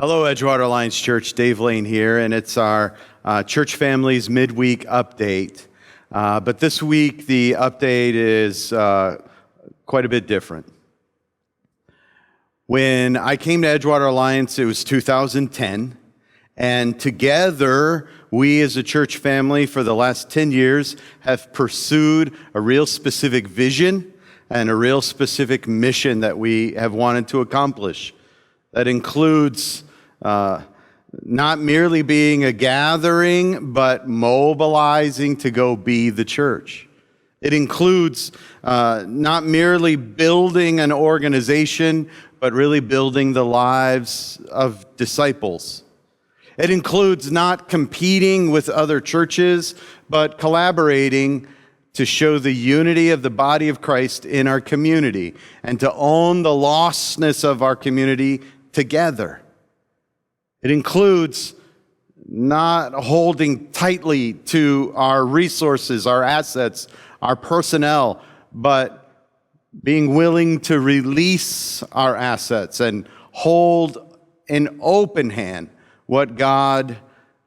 Hello, Edgewater Alliance Church. Dave Lane here, and it's our church family's midweek update. But this week, the update is quite a bit different. When I came to Edgewater Alliance, it was 2010, and together, we as a church family for the last 10 years have pursued a real specific vision and a real specific mission that we have wanted to accomplish. That includes not merely being a gathering, but mobilizing to go be the church. It includes not merely building an organization, but really building the lives of disciples. It includes not competing with other churches, but collaborating to show the unity of the body of Christ in our community and to own the lostness of our community together. It includes not holding tightly to our resources, our assets, our personnel, but being willing to release our assets and hold in open hand what God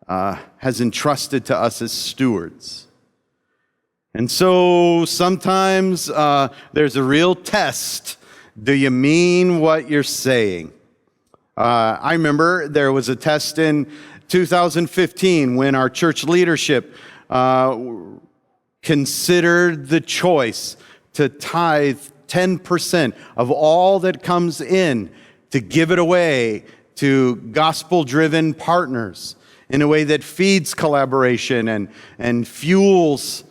has entrusted to us as stewards. And so sometimes there's a real test. Do you mean what you're saying? I remember there was a test in 2015 when our church leadership considered the choice to tithe 10% of all that comes in, to give it away to gospel-driven partners in a way that feeds collaboration and fuels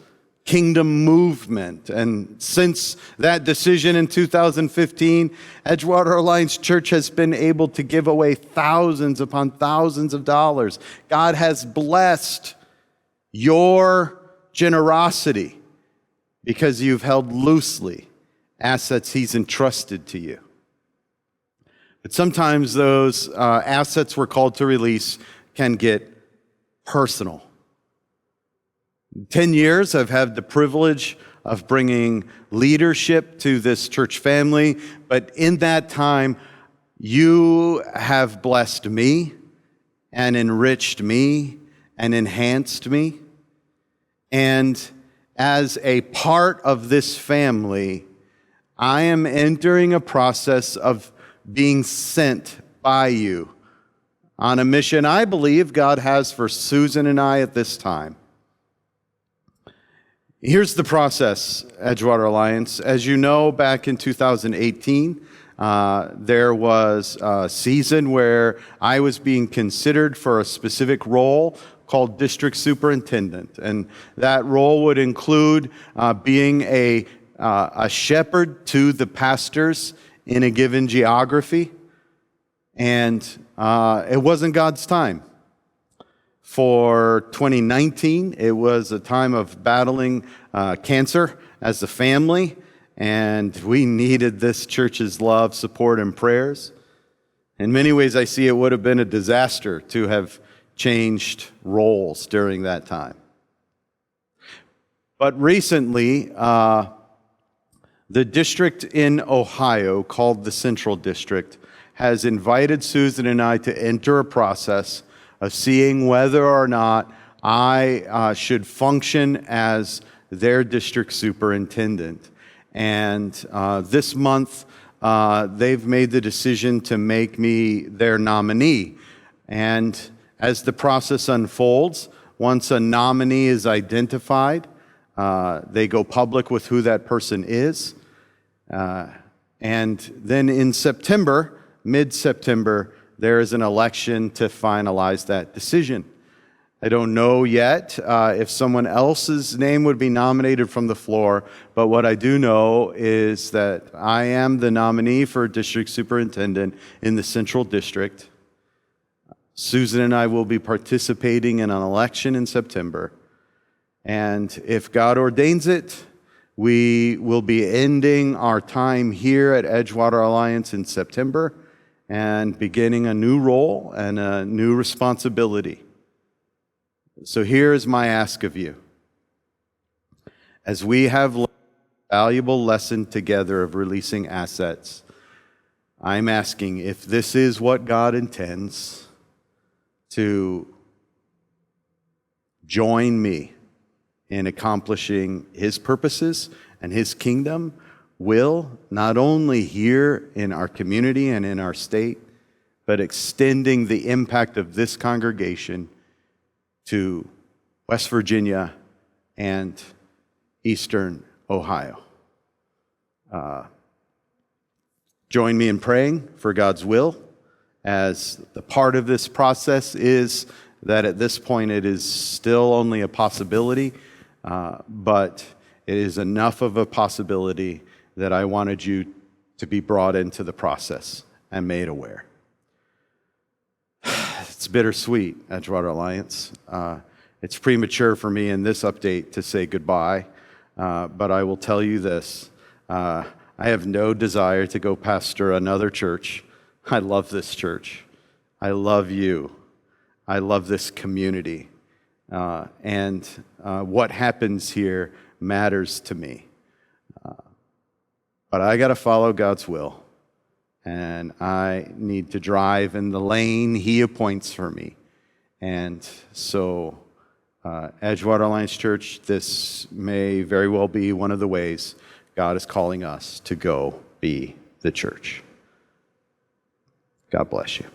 kingdom movement. And since that decision in 2015, Edgewater Alliance Church has been able to give away thousands upon thousands of dollars. God has blessed your generosity because you've held loosely assets He's entrusted to you. But sometimes those assets we're called to release can get personal. 10 years, I've had the privilege of bringing leadership to this church family, but in that time, you have blessed me and enriched me and enhanced me. And as a part of this family, I am entering a process of being sent by you on a mission I believe God has for Susan and I at this time. Here's the process, Edgewater Alliance. As you know, back in 2018, there was a season where I was being considered for a specific role called district superintendent. And that role would include being a shepherd to the pastors in a given geography. And it wasn't God's time. For 2019, it was a time of battling cancer as a family, and we needed this church's love, support, and prayers. In many ways, I see it would have been a disaster to have changed roles during that time. But recently, the district in Ohio called the Central District has invited Susan and I to enter a process of seeing whether or not I should function as their district superintendent. And this month, they've made the decision to make me their nominee. And as the process unfolds, once a nominee is identified, they go public with who that person is. And then in September, mid-September, there is an election to finalize that decision. I don't know yet if someone else's name would be nominated from the floor, but what I do know is that I am the nominee for district superintendent in the Central District. Susan and I will be participating in an election in September. And if God ordains it, we will be ending our time here at Edgewater Alliance in September and beginning a new role and a new responsibility. So here is my ask of you. As we have learned a valuable lesson together of releasing assets, I'm asking if this is what God intends, to join me in accomplishing His purposes and His kingdom will, not only here in our community and in our state, but extending the impact of this congregation to West Virginia and Eastern Ohio. Join me in praying for God's will, as the part of this process is that at this point it is still only a possibility, but it is enough of a possibility that I wanted you to be brought into the process and made aware. It's bittersweet, Edgewater Alliance. It's premature for me in this update to say goodbye, but I will tell you this. I have no desire to go pastor another church. I love this church. I love you. I love this community. And what happens here matters to me. But I got to follow God's will. And I need to drive in the lane He appoints for me. And so, Edgewater Alliance Church, this may very well be one of the ways God is calling us to go be the church. God bless you.